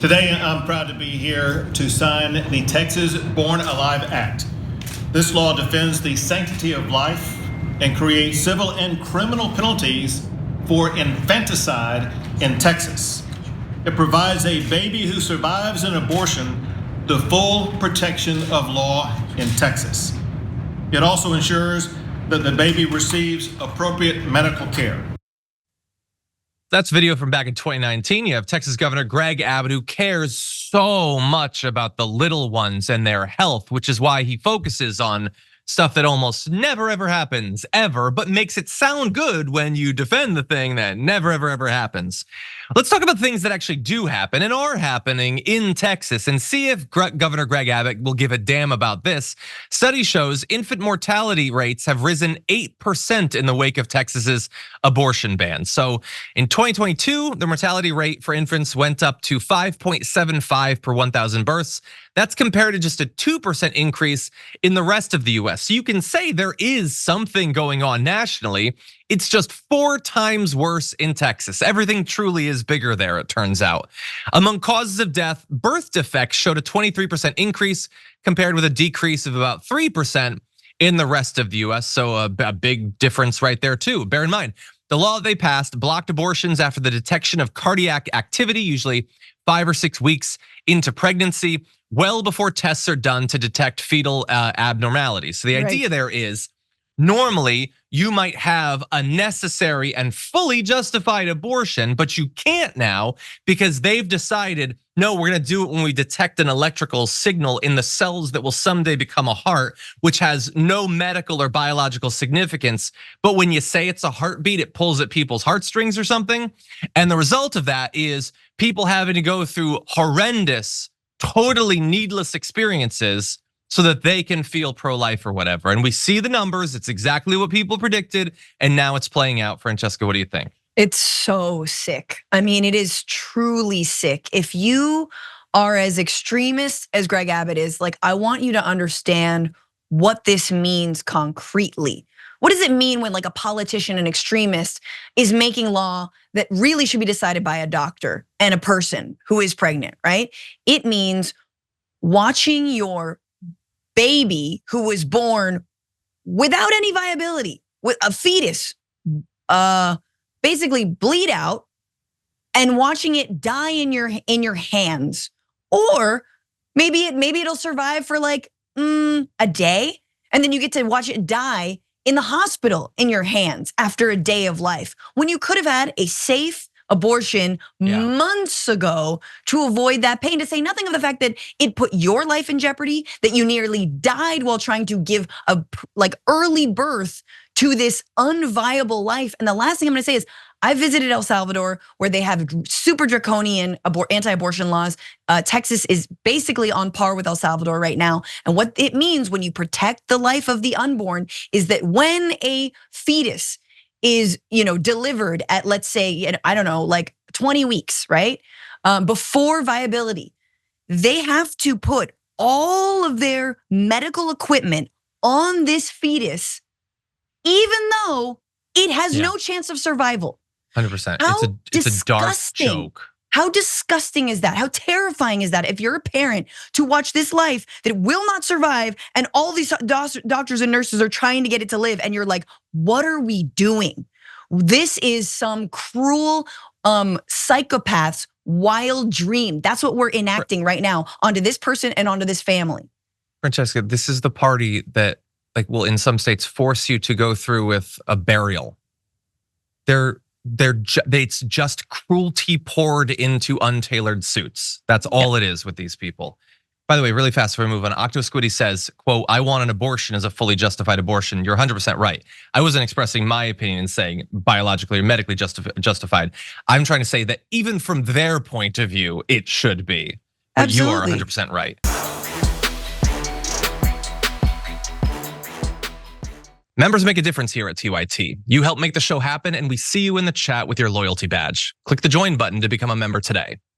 Today, I'm proud to be here to sign the Texas Born Alive Act. This law defends the sanctity of life and creates civil and criminal penalties for infanticide in Texas. It provides a baby who survives an abortion the full protection of law in Texas. It also ensures that the baby receives appropriate medical care. That's video from back in 2019. You have Texas Governor Greg Abbott, who cares so much about the little ones and their health, which is why he focuses on stuff that almost never ever happens ever, but makes it sound good when you defend the thing that never ever happens. Let's talk about things that actually do happen and are happening in Texas and see if Governor Greg Abbott will give a damn about this. Study shows infant mortality rates have risen 8% in the wake of Texas's abortion ban. So in 2022, the mortality rate for infants went up to 5.75 per 1,000 births. That's compared to just a 2% increase in the rest of the US. So you can say there is something going on nationally. It's just 4 times worse in Texas. Everything truly is bigger there, it turns out. Among causes of death, birth defects showed a 23% increase compared with a decrease of about 3% in the rest of the US. So a big difference right there too. Bear in mind, the law they passed blocked abortions after the detection of cardiac activity, usually 5 or 6 weeks into pregnancy, well before tests are done to detect fetal abnormalities. So the idea there is, normally you might have a necessary and fully justified abortion, but you can't now because they've decided, no, we're gonna do it when we detect an electrical signal in the cells that will someday become a heart, which has no medical or biological significance. But when you say it's a heartbeat, it pulls at people's heartstrings or something. And the result of that is people having to go through horrendous, totally needless experiences so that they can feel pro-life or whatever. And we see the numbers, it's exactly what people predicted, and now it's playing out. Francesca, what do you think? It's so sick. I mean, it is truly sick. If you are as extremist as Greg Abbott is, like, I want you to understand what this means concretely. What does it mean when like a politician, an extremist, is making law that really should be decided by a doctor and a person who is pregnant, right? It means watching your baby who was born without any viability, with a fetus, basically bleed out, and watching it die in your hands, or maybe it'll survive for like a day, and then you get to watch it die in the hospital in your hands after a day of life, when you could have had a safe abortion months ago to avoid that pain, to say nothing of the fact that it put your life in jeopardy, that you nearly died while trying to give a early birth to this unviable life. And the last thing I'm gonna say is, I visited El Salvador, where they have super draconian anti-abortion laws. Texas is basically on par with El Salvador right now. And what it means when you protect the life of the unborn is that when a fetus is, delivered at, let's say, I don't know, like 20 weeks, right? Before viability, they have to put all of their medical equipment on this fetus, even though it has no chance of survival. 100%. It's a dark joke. How disgusting is that? How terrifying is that? If you're a parent, to watch this life that will not survive, and all these doctors and nurses are trying to get it to live, and you're like, what are we doing? This is some cruel psychopath's wild dream. That's what we're enacting right now onto this person and onto this family. Francesca, this is the party that will in some states force you to go through with a burial. It's just cruelty poured into untailored suits. That's all it is with these people. By the way, really fast before we move on, Octo Squiddy says, quote, I want an abortion as a fully justified abortion. You're 100% right. I wasn't expressing my opinion and saying biologically or medically justified. I'm trying to say that even from their point of view, it should be. But you are 100% right. Members make a difference here at TYT. You help make the show happen, and we see you in the chat with your loyalty badge. Click the join button to become a member today.